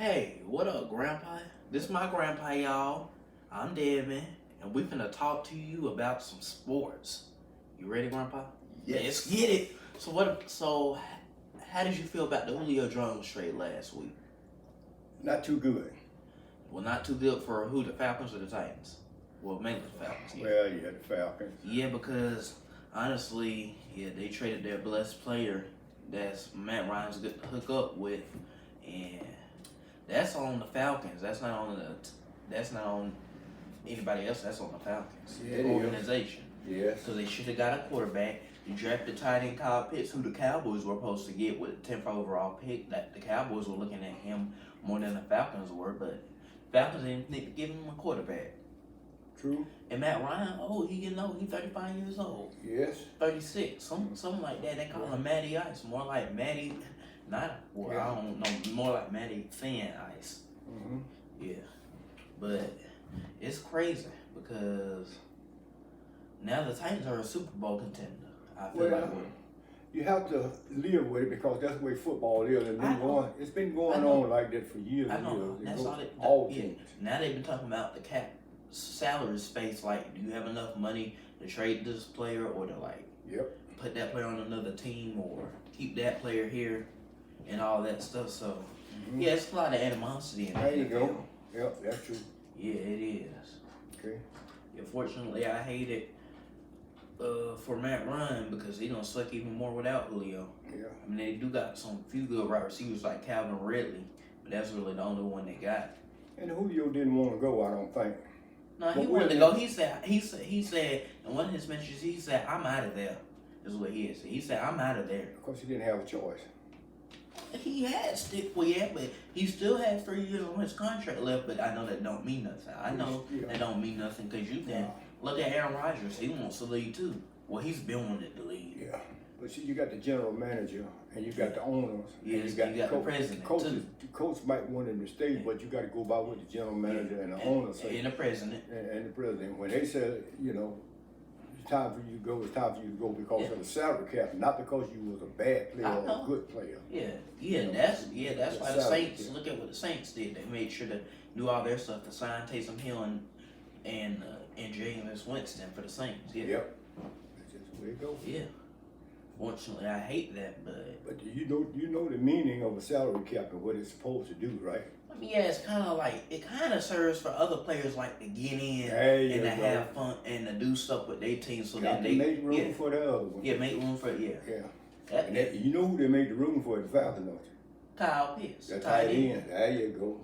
Hey, what up, Grandpa? This my grandpa, y'all. I'm Devin, and we finna talk to you about some sports. You ready, Grandpa? Yes. Let's get it. So how did you feel about the Julio Jones trade last week? Not too good. Well, not too good for who, the Falcons or the Titans? Well, mainly the Falcons. Yeah. Well, yeah, the Falcons. Yeah, because honestly, they traded their blessed player that's Matt Ryan's good to hook up with, and that's on the Falcons. That's not on anybody else. That's on the Falcons Yeah, it organization. Yes. So they should have got a quarterback. You drafted tight end Kyle Pitts, who the Cowboys were supposed to get with the 10th overall pick. That the Cowboys were looking at him more than the Falcons were, but Falcons didn't think to give him a quarterback. True. And Matt Ryan, he getting old. He's 35 years old. Yes. 36, something like that. They call him Matty Ice, more like Matty, I don't know, more like Matty Thin Ice. Mm-hmm. Yeah, but it's crazy because now the Titans are a Super Bowl contender. I feel like you have to live with it because that's the way football is. It's been going on like that for years and years. That's all teams. Now they've been talking about the cap salary space. Like, do you have enough money to trade this player, or to put that player on another team, or keep that player here, and all that stuff. So yeah, it's a lot of animosity in there. There you go. Yep, that's true. Yeah, it is. Okay. Unfortunately, I hate it for Matt Ryan because he don't suck even more without Julio. Yeah. I mean, they do got some few good wide receivers like Calvin Ridley, but that's really the only one they got. And Julio didn't want to go, I don't think. No, he wanted to go. He said in one of his messages, he said, "I'm out of there." Is what he said. He said, "I'm out of there." Of course, he didn't have a choice. He had stick with it, but he still has 3 years on his contract left. But I know that don't mean nothing. I know that don't mean nothing because you can look at Aaron Rodgers. He wants to leave too. Well, he's been wanting to leave. Yeah, but see, you got the general manager and you got the owners. Yeah, and you got the president too. The coach might want him to stay, but you got to go by what the general manager and the owners say. And the president. And the president. When they said, it's time for you to go, it's time for you to go because of the salary cap, not because you was a bad player or a good player. That's why the Saints, look at what the Saints did. They made sure to do all their stuff to sign Taysom Hill and Jameis Winston for the Saints. Yeah. Yep. That's just the way it goes. Yeah. Fortunately, I hate that, but you know the meaning of a salary cap and what it's supposed to do, right? I mean, yeah, it's kind of like it kind of serves for other players like to get in and to have fun and to do stuff with their team, so that they make room for the other one. Yeah, make room for Yeah. You know who they made the room for? The Falcons, don't you? Kyle Pitts. The tight end. There you go.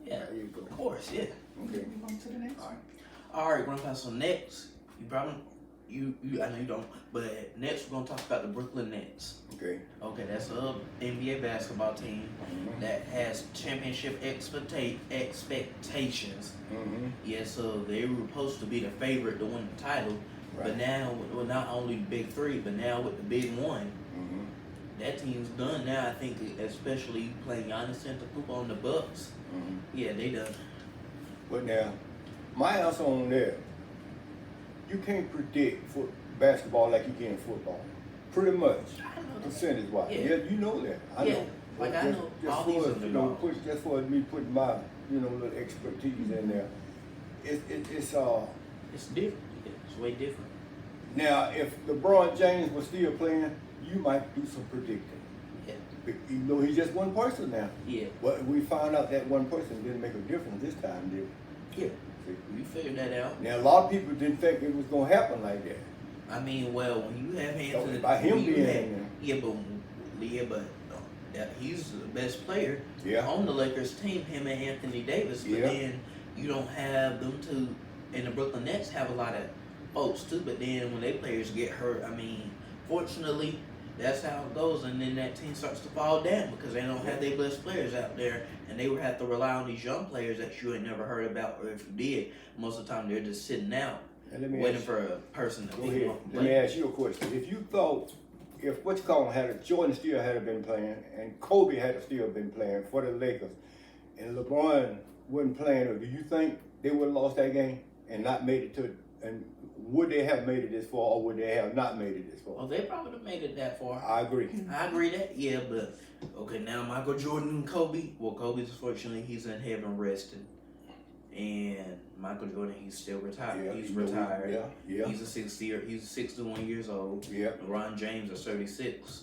Yeah. There you go. Of course, yeah. Okay. Move on to the next one. All right, Grandpa. So next, I know you don't, but next we're gonna talk about the Brooklyn Nets. Okay. Okay, that's a NBA basketball team that has championship expectations. Yeah, so they were supposed to be the favorite to win the title, but now with not only the big three, but now with the big one, that team's done now. I think, especially playing Giannis Antetokounmpo on the Bucks. Yeah, they done. But now, my answer on that, you can't predict basketball like you can football. Pretty much, percentage-wise. Yeah, you know that. I know. Like I know all these underdogs. Just for me putting my little expertise in there, it's different. It's way different. Now, if LeBron James was still playing, you might do some predicting. Yeah. Even though he's just one person now. Yeah. But we found out that one person didn't make a difference this time, did we? Yeah. You figured that out. Now, a lot of people didn't think it was going to happen like that. I mean, well, when you have Anthony, by him being there. But he's the best player on the Lakers team, him and Anthony Davis. But then you don't have them two, and the Brooklyn Nets have a lot of folks too. But then when their players get hurt, I mean, fortunately, that's how it goes, and then that team starts to fall down because they don't have their best players out there, and they would have to rely on these young players that you had never heard about, or if you did, most of the time they're just sitting out, waiting for a person to pick them up. Let me ask you a question. If you thought, Jordan still had been playing, and Kobe had still been playing for the Lakers, and LeBron wasn't playing, or do you think they would have lost that game and not made it to And would they have made it this far, or would they have not made it this far? Well, they probably would have made it that far. I agree. I agree that, yeah, but okay, now Michael Jordan and Kobe. Well, Kobe's fortunately he's in heaven resting, and Michael Jordan he's still retired. Yeah, he's retired. Yeah. He's 61 years old. Yeah. LeBron James is 36,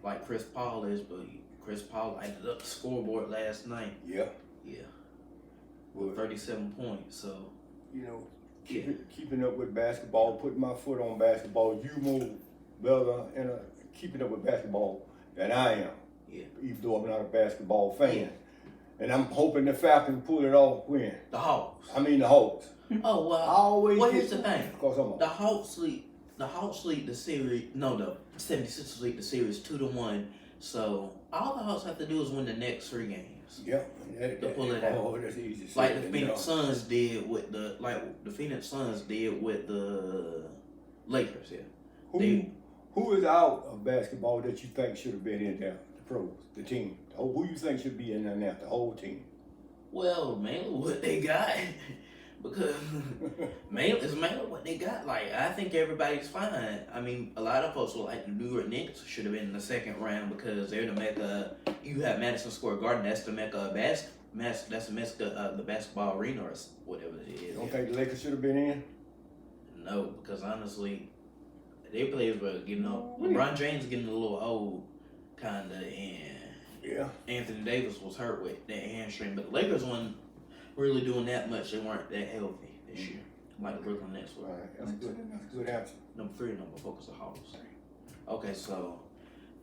like Chris Paul is, but Chris Paul lighted up the scoreboard last night. Yeah. Yeah. Well, With 37 points. So. You know, keeping up with basketball, putting my foot on basketball, you more better in keeping up with basketball than I am. Yeah. Even though I'm not a basketball fan. Yeah. And I'm hoping the Falcons pull it off when? The Hawks. I mean the Hawks. Oh, well. I always here's the thing. The Hawks lead the series. No, the 76ers lead the series 2-1. So all the Hawks have to do is win the next 3 games. Yep. To pull it out. Oh, that's easy. Like the Phoenix Suns did with the Lakers. Yeah. Who is out of basketball that you think should have been in there? The pros, the team. Who you think should be in there now? The whole team. Well, mainly what they got. Because mainly what they got. Like, I think everybody's fine. I mean, a lot of folks will like the New York Knicks should have been in the second round because they're the mecca. You have Madison Square Garden. That's the mecca of that's the mecca the basketball arena or whatever it is. You don't think the Lakers should have been in? No, because honestly, their players were getting old. LeBron James getting a little old, kinda, and Anthony Davis was hurt with that hamstring. But the Lakers weren't really doing that much. They weren't that healthy this year, like the Brooklyn Nets were. All right, that's good. That's a good answer. Number 3, number 4 is the Hawks. Okay, so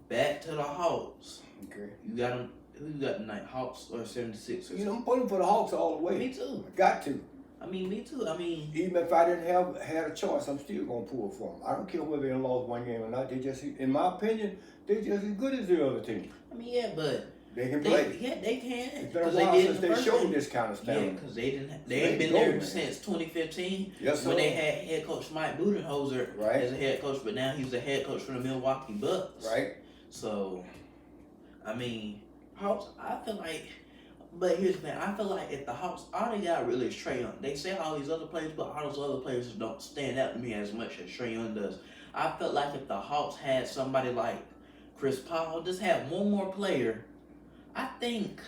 back to the Hawks. Okay. You got them. Who you got tonight? Hawks or 76ers? You know, I'm pulling for the Hawks all the way. Me too. I got to. I mean, me too. I mean, even if I didn't had a choice, I'm still gonna pull for them. I don't care whether they lost 1 game or not. They just, in my opinion, they just as good as the other team. I mean, yeah, but they can play. Yeah, they can. It's been a while since they showed this kind of stamina. Yeah, because they ain't been there since 2015. Yes, when they had head coach Mike Budenholzer as a head coach, but now he's the head coach for the Milwaukee Bucks. Right. So, I mean, Hawks. I feel like. But here's the thing, I feel like if the Hawks, all they got really is Trae Young. They say all these other players, but all those other players don't stand out to me as much as Trae Young does. I felt like if the Hawks had somebody like Chris Paul, just had one more player, I think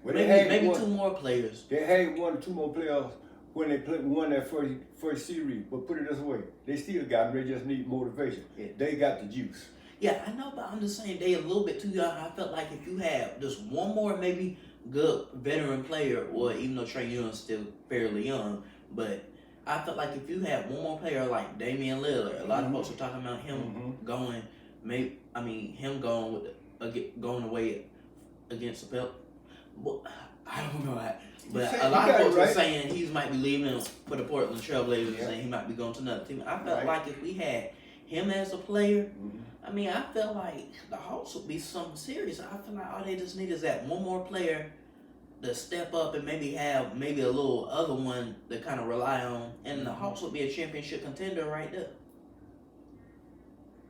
maybe 2 more players. They had 1 or 2 more players when they won that first series. But put it this way, they still got them. They just need motivation. Yeah. They got the juice. Yeah, I know, but I'm just saying they a little bit too young. I felt like if you have just one more maybe good veteran player, or even though Trae Young's still fairly young, but I felt like if you had one more player like Damian Lillard, a lot of folks are talking about him going, going away against the Pelt. Well, I don't know that, but a lot of folks are saying he might be leaving for the Portland Trailblazers, and he might be going to another team. I felt like if we had him as a player, I mean, I feel like the Hawks would be something serious. I feel like all they just need is that one more player to step up and maybe have a little other one to kind of rely on, and the Hawks would be a championship contender right there.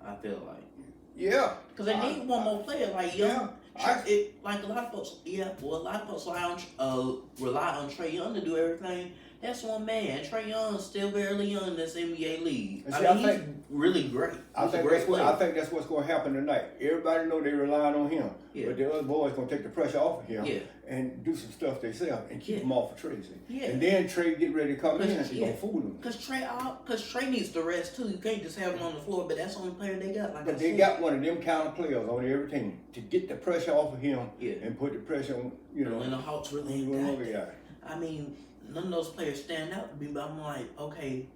I feel like. Yeah. Because they need one more player like Young. Like a lot of folks, a lot of folks rely on Trae Young to do everything. That's one man. Trae Young's still barely young in this NBA league. He's really great. I think that's what's going to happen tonight. Everybody know they relying on him, but the other boys going to take the pressure off of him and do some stuff themselves and keep him off of Trae. And then Trae get ready to come in and he's going to fool them. Because Trae needs the rest too. You can't just have him on the floor, but that's the only player they got. But they got one of them kind of players on every team to get the pressure off of him and put the pressure on, And the Hawks really ain't got that. I mean, none of those players stand out to me, but I'm like, okay,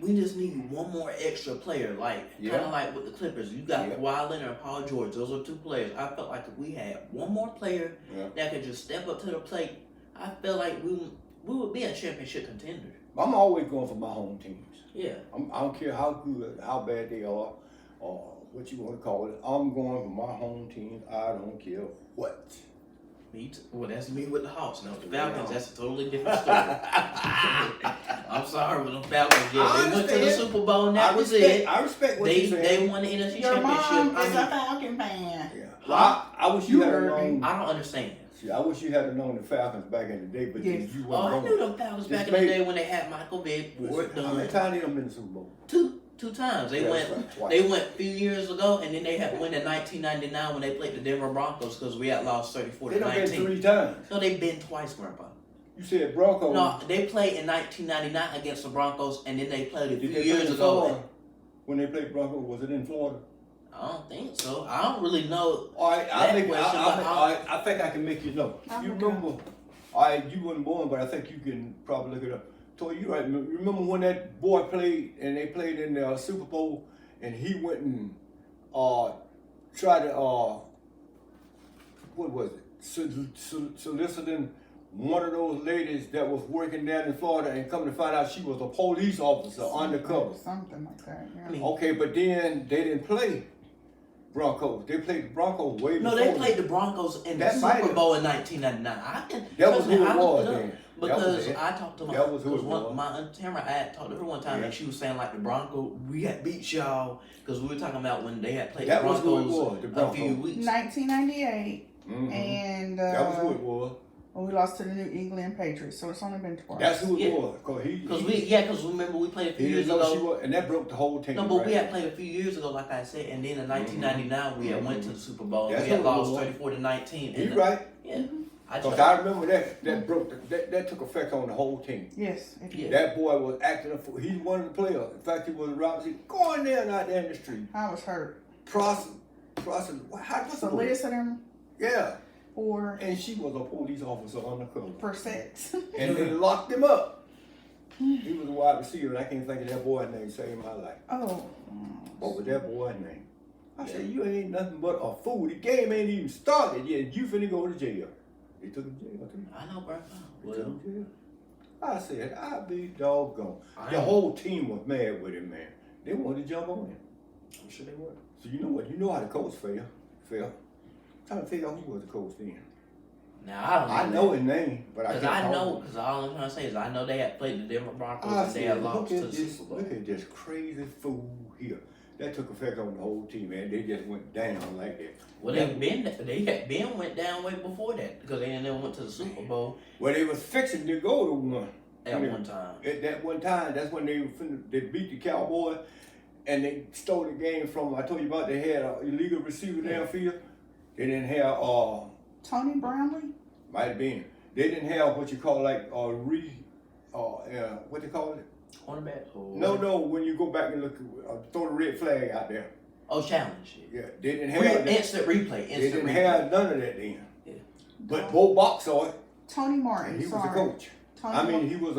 we just need one more extra player. Kind of like with the Clippers. You got Kawhi Leonard and Paul George. Those are 2 players. I felt like if we had one more player that could just step up to the plate, I feel like we would be a championship contender. I'm always going for my home teams. Yeah. I don't care how good, how bad they are, or what you want to call it. I'm going for my home team. I don't care what. Me too. Well, that's me with the Hawks. Now, the Falcons, that's a totally different story. I'm sorry, but the Falcons, they went to the Super Bowl, and that was it. I respect what you're saying. They won the NFC Championship. Your mom is a Falcon fan. Yeah. Well, I wish you had heard me. I don't understand. See, I wish you had known the Falcons back in the day, but you weren't I knew them Falcons back in the day when they had Michael Vick. How many times did they been in the Super Bowl? Two times. They went a few years ago, and then they had won in 1999 when they played the Denver Broncos because we had lost 34-19. They done been 3 times. No, they've been twice, Grandpa. You said Broncos. No, they played in 1999 against the Broncos, and then they played a few years ago. When they played Broncos, was it in Florida? I don't think so. I don't really know. All right, I think I can make you know. You remember? All right, you weren't born, but I think you can probably look it up. So you right. Remember when that boy played and they played in the Super Bowl, and he went and tried to what was it? Soliciting one of those ladies that was working down in Florida, and come to find out she was a police officer undercover. Something like that. Yeah. Okay, but then they didn't play Broncos. They played the Broncos way before. No, they played the Broncos in the Super Bowl in 1999. That was who it was then. Because I talked to my Aunt Tamara, I had talked to her one time, and she was saying like the Broncos, we had beat y'all because we were talking about when they had played the Broncos a few weeks. 1998, and that was who it was. When we lost to the New England Patriots, so it's only been twice. That's who it was. Because remember we played a few years ago. And that broke the whole team. No, but we had played a few years ago, like I said, and then in 1999 we had went to the Super Bowl. And we had lost 34-19. You're right. Yeah. Because I remember that broke that took effect on the whole team. Yes, it did. That boy was acting a fool. He's one of the players. In fact, he was going there and out there in the street. I was hurt. Soliciting. Yeah. And she was a police officer undercover. For sex. And they locked him up. He was a wide receiver, and I can't think of that boy's name. Saved my life. Oh. What was that boy's name? I said, you ain't nothing but a fool. The game ain't even started yet. You finna go to jail. They took him to jail, too. I know, bro. They took him to jail. I said, I'll be doggone. The whole team was mad with him, man. They wanted to jump on him. I'm sure they were. So you know what? You know how the coach felt. Trying to figure out who was the coach then. Now I know his name, but because all I'm trying to say is I know they had played the Denver Broncos and they had lost to the Super Bowl. Look at this crazy fool here. That took effect on the whole team, man. They just went down like that. Well, they had been went down way before that because they never went to the Super Bowl. Well, they was fixing to go to one. At one time. At that one time, that's when they beat the Cowboys, and they stole the game from. I told you about they had an illegal receiver downfield. They didn't have Tony Brownlee? Might have been. They didn't have what you call like what they call it? Cornerback? No, when you go back and look, throw the red flag out there. Oh, challenge. Yeah, they didn't have that. Instant replay. They didn't have none of that then. Yeah. But Bo Box saw it. Tony Martin, he was the coach. He was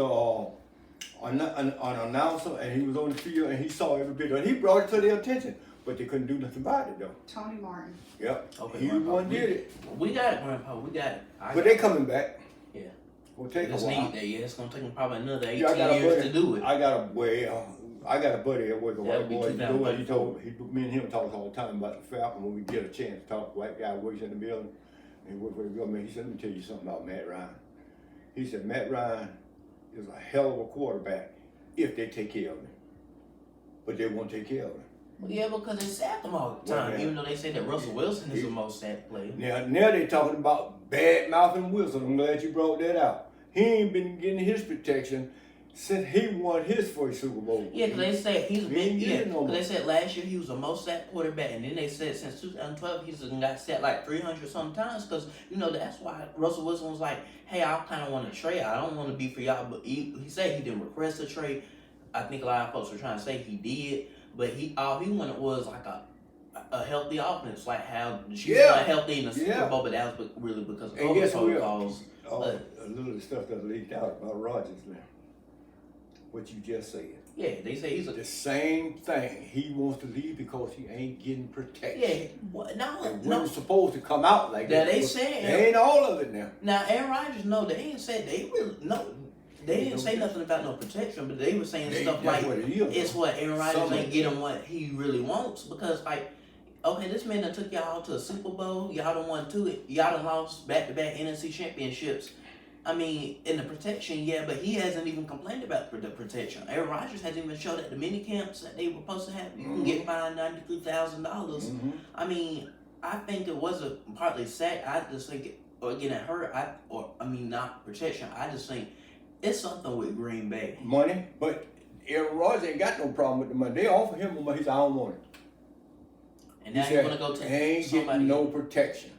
an announcer, and he was on the field, and he saw every bit of it. He brought it to their attention. But they couldn't do nothing about it, though. Tony Martin. Yep. Okay, he one did it. We got it, Grandpa. We got it. But they coming back. Yeah. Will take a while. It's gonna take them probably another 18 years to do it. I got a buddy at work, a white boy. He told me and him talk all the time about the Falcons when we get a chance to talk. White guy works in the building and he works for the government. He said, "Let me tell you something about Matt Ryan." He said, "Matt Ryan is a hell of a quarterback if they take care of him, but they won't take care of him." Well, yeah, because they sacked him all the time, even though they say that Russell Wilson is the most sacked player. Now they're talking about bad mouthing Wilson. I'm glad you brought that out. He ain't been getting his protection since he won his first Super Bowl. Yeah, because they said he's been, because they said last year he was the most sacked quarterback, and then they said since 2012 he's got sacked like 300 sometimes, because, that's why Russell Wilson was like, hey, I kind of want to trade. I don't want to be for y'all, but he said he didn't request a trade. I think a lot of folks were trying to say he did. But all he wanted was like a healthy offense, like how she was not healthy in the Super Bowl, but that was really because of COVID protocols. A little of the stuff that leaked out about Rodgers now. What you just said. Yeah, they say he's the same thing. He wants to leave because he ain't getting protection. Yeah, well, no. supposed to come out like that. They said they ain't all of it now. Now Aaron Rodgers, they ain't said they really They didn't say nothing about no protection, but they were saying stuff like it's what Aaron Rodgers ain't getting what he really wants, because okay, this man that took y'all to a Super Bowl, y'all done won 2, y'all done lost back-to-back NFC championships. I mean, in the protection, but he hasn't even complained about the protection. Aaron Rodgers hasn't even showed at the mini camps that they were supposed to have. You can get fined $93,000. I mean, I think it was partly sack. I just think or getting hurt, not protection. I just think it's something with Green Bay. Money, but Aaron Rodgers ain't got no problem with the money. They offer him the money. He said, I don't want it. And now you want to go to ain't somebody. Getting no protection.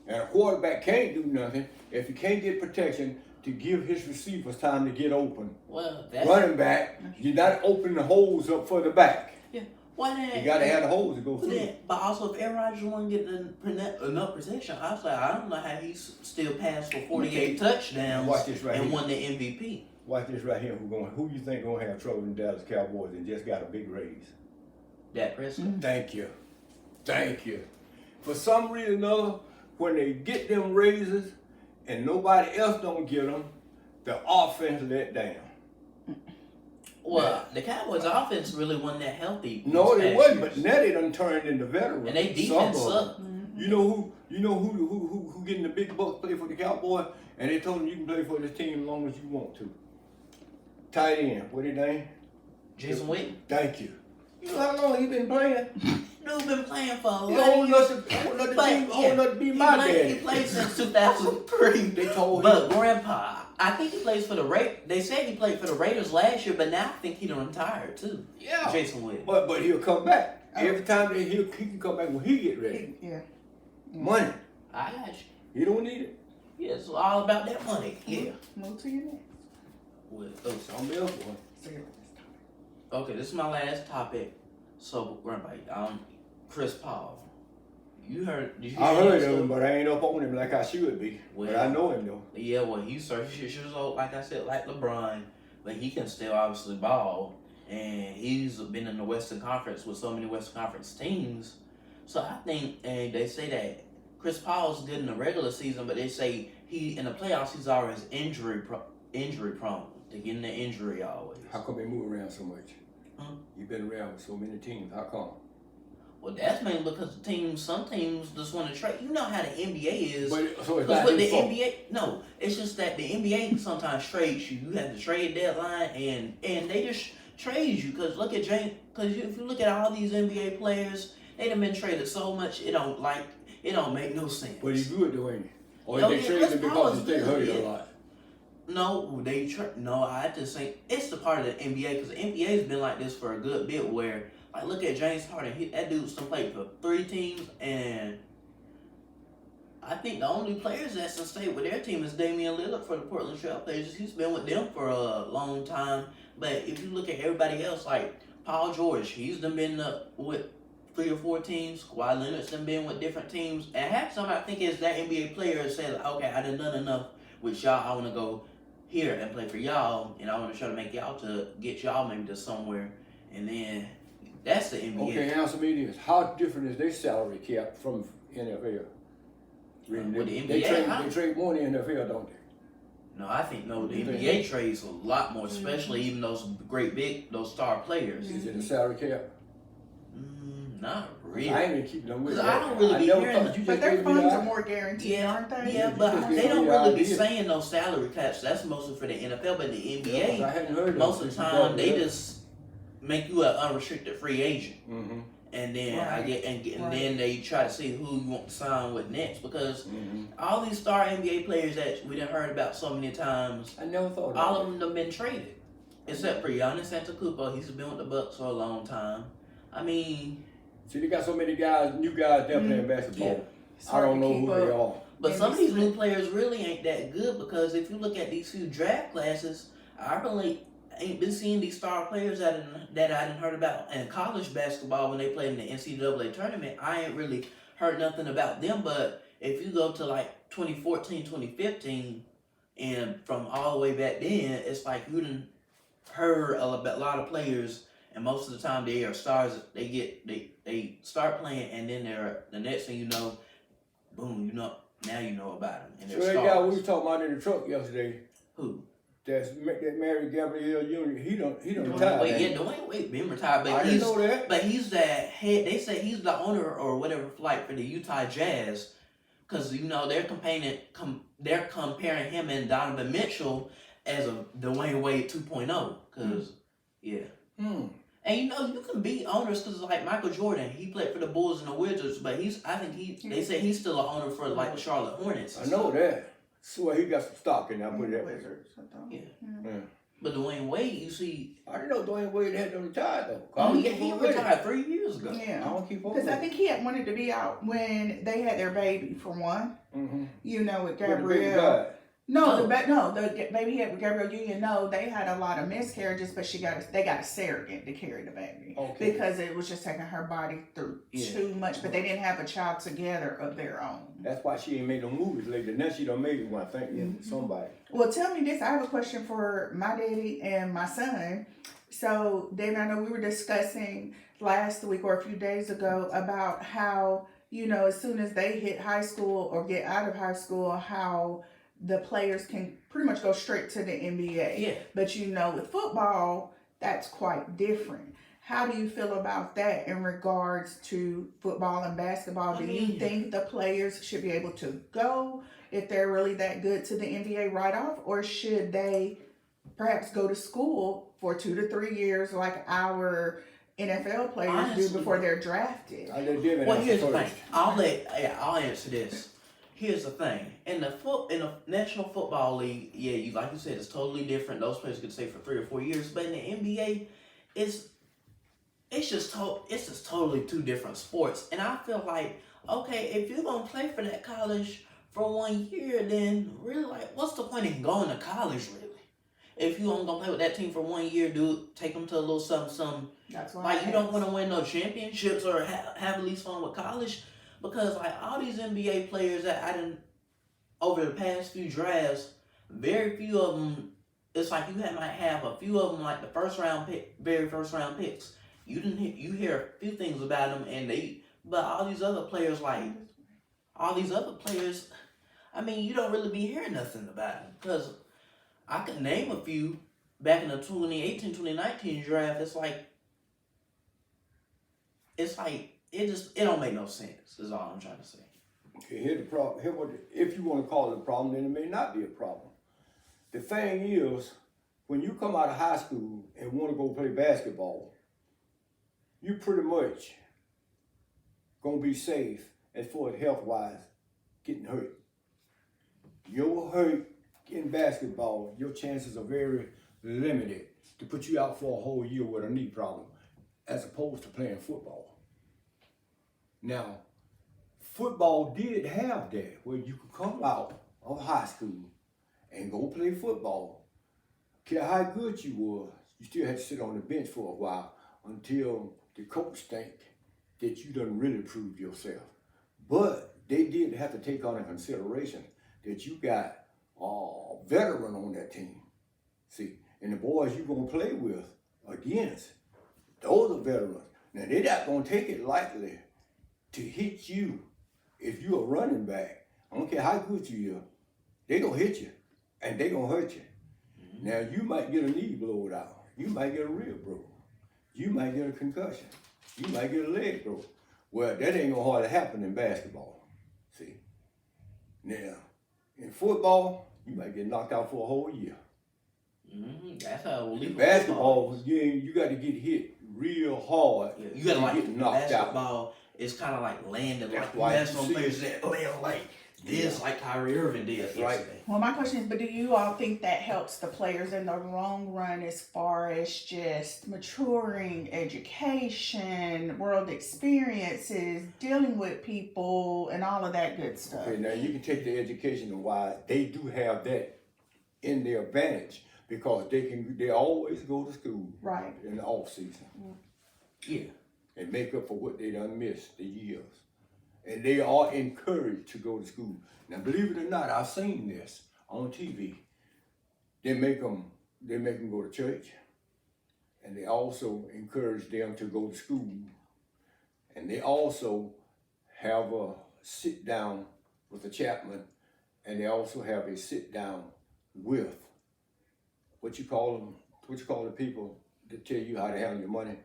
And a quarterback can't do nothing if he can't get protection to give his receivers time to get open. Well, running back, you not open the holes up for the back. Yeah. Why then? You got to have the holes to go through. Then, but also, if Aaron Rodgers wasn't getting enough possession, I was like, I don't know how he's still passed for 48 touchdowns and won the MVP. Watch this right here. Who you think gonna have trouble in Dallas Cowboys and just got a big raise? Dak Prescott. Thank you. For some reason or another, when they get them raises and nobody else don't get them, the offense let down. Well, the Cowboys' offense really wasn't that healthy. No, they wasn't. But now they done turned into veterans. And they defense sucked. You know who getting the big bucks play for the Cowboys? And they told him you can play for this team as long as you want to. Tight end, what his name? Jason Witten. Thank you. You know how long he been playing? Dude been playing for a He old enough to be my daddy. He played since 2003. They told him. But Grandpa, I think he plays for the Raiders. They said he played for the Raiders last year, but now I think he done retired too. Yeah. Jason Witten. But he'll come back. Every time he can come back when he get ready. Yeah. Money. I got you. You don't need it. Yeah, it's all about that money. Yeah. Move to your next. I'm there for it. Okay, this is my last topic. So, Grandpa, Chris Paul. Did you hear I heard of him, but I ain't up on him like I should be. Well, but I know him though. Yeah, well, he's 36 years old, like I said, like LeBron, but he can still obviously ball. And he's been in the Western Conference with so many Western Conference teams. So I think, and they say that Chris Paul's good in the regular season, but they say in the playoffs, he's always injury prone. They get in the injury always. How come they move around so much? You've been around with so many teams. How come? Well, that's mainly because some teams just want to trade. You know how the NBA is. So it's not with the his fault. NBA, no, it's just that the NBA sometimes trades you. You have the trade deadline, and they just trade you. Because look at if you look at all these NBA players, they done been traded so much it don't make no sense. But he's good though, ain't he? Or they traded him because he stayed hurt a lot. No, I just think it's the part of the NBA because the NBA's been like this for a good bit. Where like look at James Harden, that dude's still played for 3 teams, and I think the only players that's stayed with their team is Damian Lillard for the Portland Trail Blazers. He's been with them for a long time. But if you look at everybody else, like Paul George, he's done been with 3 or 4 teams. Kawhi Leonard's done been with different teams. And half the time I think is that NBA player said, okay, I done enough with y'all. I want to go here and play for y'all, and I want to try to make y'all to get y'all maybe to somewhere, and then that's the NBA. Okay, answer me this: how different is their salary cap from NFL? With the NBA, they trade more in the NFL, don't they? No, I think the NBA trades a lot more, especially even those those star players. Is it a salary cap? Not really. I ain't even keeping them with that. I don't really be hearing but their funds are more guaranteed, aren't they? Yeah, but they don't really be saying no salary caps. That's mostly for the NFL, but the NBA, most of the time they just make you an unrestricted free agent, and then then they try to see who you want to sign with next because all these star NBA players that we done heard about so many times, I never thought all of them have been traded, except for Giannis Antetokounmpo. He's been with the Bucks for a long time. I mean. See, they got so many new guys there playing basketball. Yeah. I don't know who they are. But some of these new players really ain't that good because if you look at these few draft classes, I really ain't been seeing these star players that I didn't heard about in college basketball when they played in the NCAA tournament. I ain't really heard nothing about them. But if you go to like 2014, 2015, and from all the way back then, it's like you done heard a lot of players. And most of the time they are stars. They start playing, and then the next thing you know, boom, now you know about them. And so that guy we was talking about in the truck yesterday. Who? That married Gabrielle Union. He don't retire. Dwayne been retired, but I didn't know that. But he's the head. They say he's the owner or whatever flight for the Utah Jazz, because they're comparing him and Donovan Mitchell as a Dwayne Wade 2.0. Because yeah. And you can be owners because like Michael Jordan, he played for the Bulls and the Wizards, but they say he's still an owner for like the Charlotte Hornets. I know that. So he got some stock in there. I put that Wizards. Yeah. But Dwayne Wade, you see, I didn't know Dwayne Wade had to retire though. Oh yeah, he retired 3 years ago. Yeah, I don't keep on. because I think he had wanted to be out when they had their baby for one. Mm-hmm. With Gabrielle. The baby he had with Gabrielle Union. No, they had a lot of miscarriages, but they got a surrogate to carry the baby because it was just taking her body through too much. But they didn't have a child together of their own. That's why she ain't made no movies lately. Now she done made one. I think somebody. Well, tell me this. I have a question for my daddy and my son. So, David, I know we were discussing last week or a few days ago about how as soon as they hit high school or get out of high school, how the players can pretty much go straight to the NBA. Yeah. But with football, that's quite different. How do you feel about that in regards to football and basketball? Do you think the players should be able to go, if they're really that good, to the NBA right off? Or should they perhaps go to school for 2 to 3 years like our NFL players do before they're drafted? Well, here's the thing. I'll answer this. Here's the thing. In the National Football League, like you said, it's totally different. Those players could stay for 3 or 4 years. But in the NBA, it's just totally two different sports. And I feel like, okay, if you're gonna play for that college for 1 year, then really, like, what's the point in going to college, really? If you only gonna play with that team for 1 year, take them to a little something. That's why. Like, you don't want to win no championships or have at least fun with college. Because, like, all these NBA players that I didn't, over the past few drafts, very few of them, it's like might have a few of them, like the very first round picks. You hear a few things about them, but all these other players, I mean, you don't really be hearing nothing about them. Because I could name a few back in the 2018-2019 draft. It don't make no sense, is all I'm trying to say. Okay, here's the problem. If you want to call it a problem, then it may not be a problem. The thing is, when you come out of high school and want to go play basketball, you pretty much gonna be safe as far as health-wise getting hurt. You're hurt in basketball, your chances are very limited to put you out for a whole year with a knee problem, as opposed to playing football. Now, football did have that, where you could come out of high school and go play football. Care how good you were, you still had to sit on the bench for a while until the coach think that you done really proved yourself. But they did have to take on in consideration that you got a veteran on that team. See, and the boys you're gonna play with against, those are veterans. Now they're not gonna take it lightly to hit you if you're a running back. I don't care how good you are, they gonna hit you and they gonna hurt you. Mm-hmm. Now you might get a knee blowed out, you might get a rib broke, you might get a concussion, you might get a leg broke. Well, that ain't gonna hardly happen in basketball. See, now in football, you might get knocked out for a whole year. Mm-hmm. That's how in basketball, you got to get hit real hard. Yeah, you got to get knocked out. It's kind of like landing. That's why that's some players that like this, like Kyrie Irving did yesterday. Right. Well, my question is, but do you all think that helps the players in the long run as far as just maturing, education, world experiences, dealing with people, and all of that good stuff? Okay, now you can take the education wise. They do have that in their advantage because they always go to school right in the off season. Yeah. And make up for what they done missed the years. And they are encouraged to go to school. Now, believe it or not, I've seen this on TV. They make them go to church, and they also encourage them to go to school. And they also have a sit down with the chaplain, and they also have a sit down with what you call the people that tell you how to handle your money.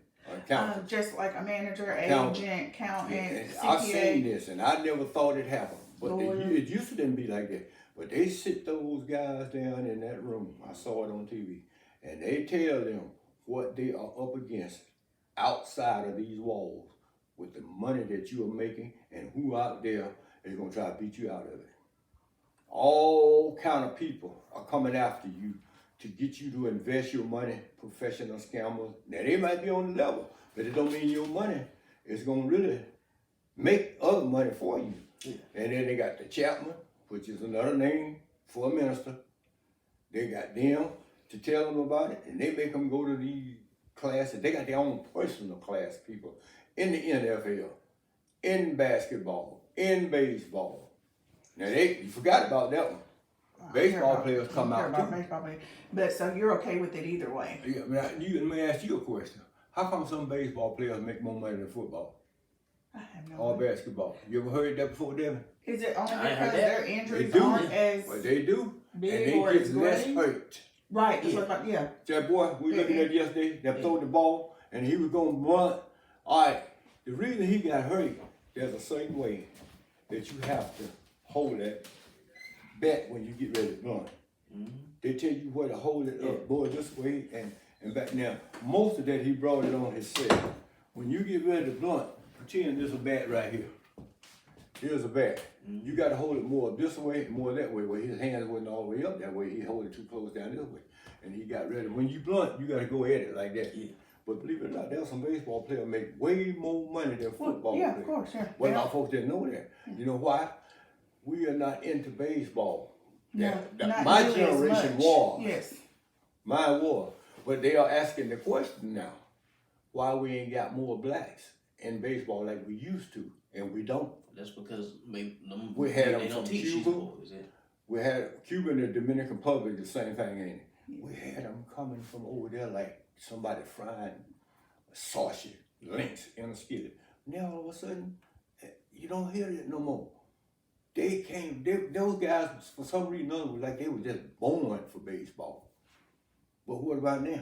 Just like a manager, agent, accountant, CPA. I've seen this, and I never thought it happened. But it used to didn't be like that. But they sit those guys down in that room. I saw it on TV. And they tell them what they are up against outside of these walls with the money that you are making and who out there is going to try to beat you out of it. All kind of people are coming after you to get you to invest your money, professional scammers. Now, they might be on the level, but it don't mean your money is going to really make other money for you. Yeah. And then they got the Chapman, which is another name for a minister. They got them to tell them about it, and they make them go to these classes. They got their own personal class people in the NFL, in basketball, in baseball. Now, you forgot about that one. Baseball players come out too. Baseball players. But so you're okay with it either way? Yeah, let me ask you a question. How come some baseball players make more money than football? I have no or idea. basketball? You ever heard that before, Devin? Is it only because their injuries aren't as But they do. big and or they as get less great? hurt. Right. Yeah. That boy we looking at yesterday that threw the ball and he was going to run. All right. The reason he got hurt, there's a certain way that you have to hold that bat when you get ready to run. Mm-hmm. They tell you where to hold it up, boy, this way and back. Now, most of that he brought it on himself. When you get ready to blunt, pretend there's a bat right here. Here's a bat. Mm-hmm. You got to hold it more this way, more that way, where his hands wasn't all the way up that way. He hold it too close down this way. And he got ready. When you blunt, you got to go at it like that. Yeah. But believe it or not, there's some baseball players make way more money than football players. Of course, yeah. Well, a lot of folks didn't know that. You know why? We are not into baseball. No, my generation was. Yes. Mine was. But they are asking the question now, why we ain't got more blacks in baseball like we used to, and we don't. That's because we had them from Cuba. We had Cuba and the Dominican Republic, the same thing, ain't it? We had them coming from over there like somebody frying sausage links in a skillet. Now all of a sudden, you don't hear it no more. Those guys, for some reason or other, like they were just born for baseball. But what about now?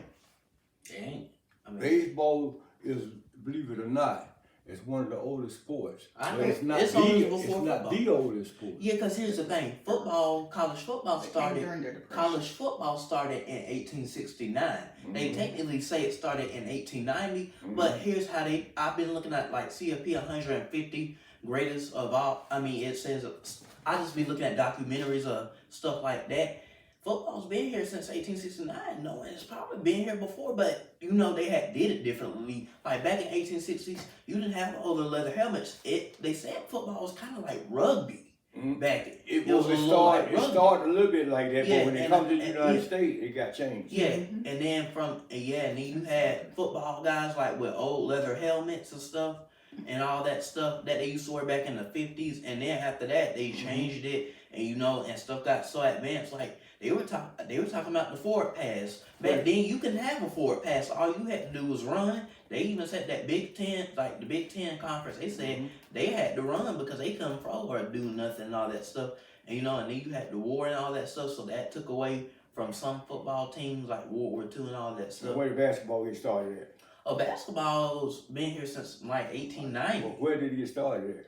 Dang. Baseball is, believe it or not, it's one of the oldest sports. It's not the oldest sport. Yeah, because here's the thing: college football started in 1869. Mm-hmm. They technically say it started in 1890, mm-hmm. but here's how I've been looking at like CFP 150 greatest of all. I mean, it says I just be looking at documentaries of stuff like that. Football's been here since 1869. No, it's probably been here before, but you know they did it differently. Like back in 1860s, you didn't have all the leather helmets. They said football was kind of like rugby back then. It started a little bit like that, but when it comes to the United States, it got changed. Yeah, and then and then you had football guys like with old leather helmets and stuff. And all that stuff that they used to wear back in the 50s, and then after that they changed it, and stuff got so advanced. Like they were talking about the forward pass. Back then you couldn't have a forward pass. All you had to do was run. They even said that Big Ten, like the Big Ten conference, they said they had to run because they couldn't throw or do nothing and all that stuff. And and then you had the war and all that stuff, so that took away from some football teams like World War II and all that stuff. So where did basketball get started at? Oh, basketball's been here since like 1890. Well, where did it get started at?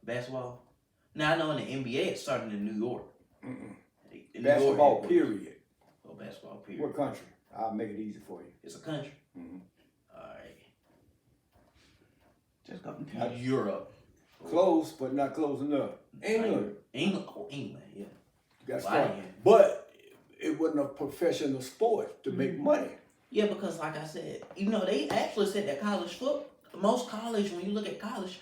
Basketball. Now I know in the NBA it started in New York. Basketball, period. Oh, basketball, period. What country? I'll make it easy for you. It's a country. Mm-hmm. All right. Just go Europe. Close, but not close enough. England. England, yeah. You got started. But it wasn't a professional sport to make money. Yeah, because like I said, they actually said that most college, when you look at college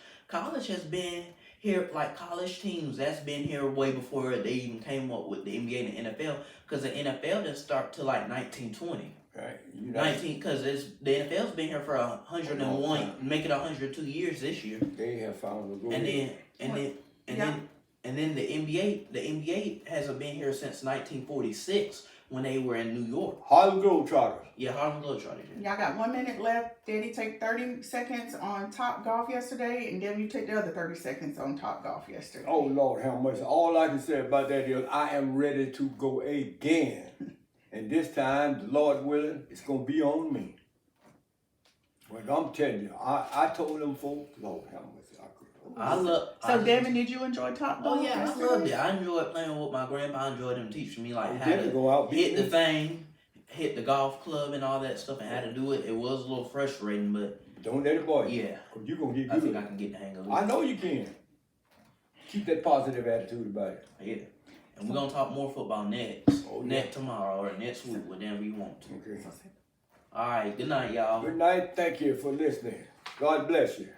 has been here, like college teams, that's been here way before they even came up with the NBA and the NFL, because the NFL didn't start till like 1920. Right. Because the NFL's been here for 101, make it 102 years this year. They have found a goal. And then the NBA hasn't been here since 1946. When they were in New York. Harlem Globetrotters. Yeah, Harlem Globetrotters. Yeah. Y'all got 1 minute left. Daddy take 30 seconds on Top Golf yesterday, and then you take the other 30 seconds on Top Golf yesterday. Oh, Lord, how much. All I can say about that is I am ready to go again. And this time, the Lord willing, it's going to be on me. But I'm telling you, I told them folks, Lord, how much Devin, did you enjoy Top Golf? Oh yeah, yesterday? I loved it. I enjoyed playing with my grandpa. I enjoyed him teaching me like how to go out hit the thing, hit the golf club and all that stuff and how to do it, it was a little frustrating, but don't let it bother you. Yeah. Cause you're gonna get good. I think I can get the hang of it. I know you can. Keep that positive attitude about it. Yeah. And we're gonna talk more football next. Oh, yeah. Next tomorrow or next week, whenever you want to. Okay. All right. Good night, y'all. Good night. Thank you for listening. God bless you.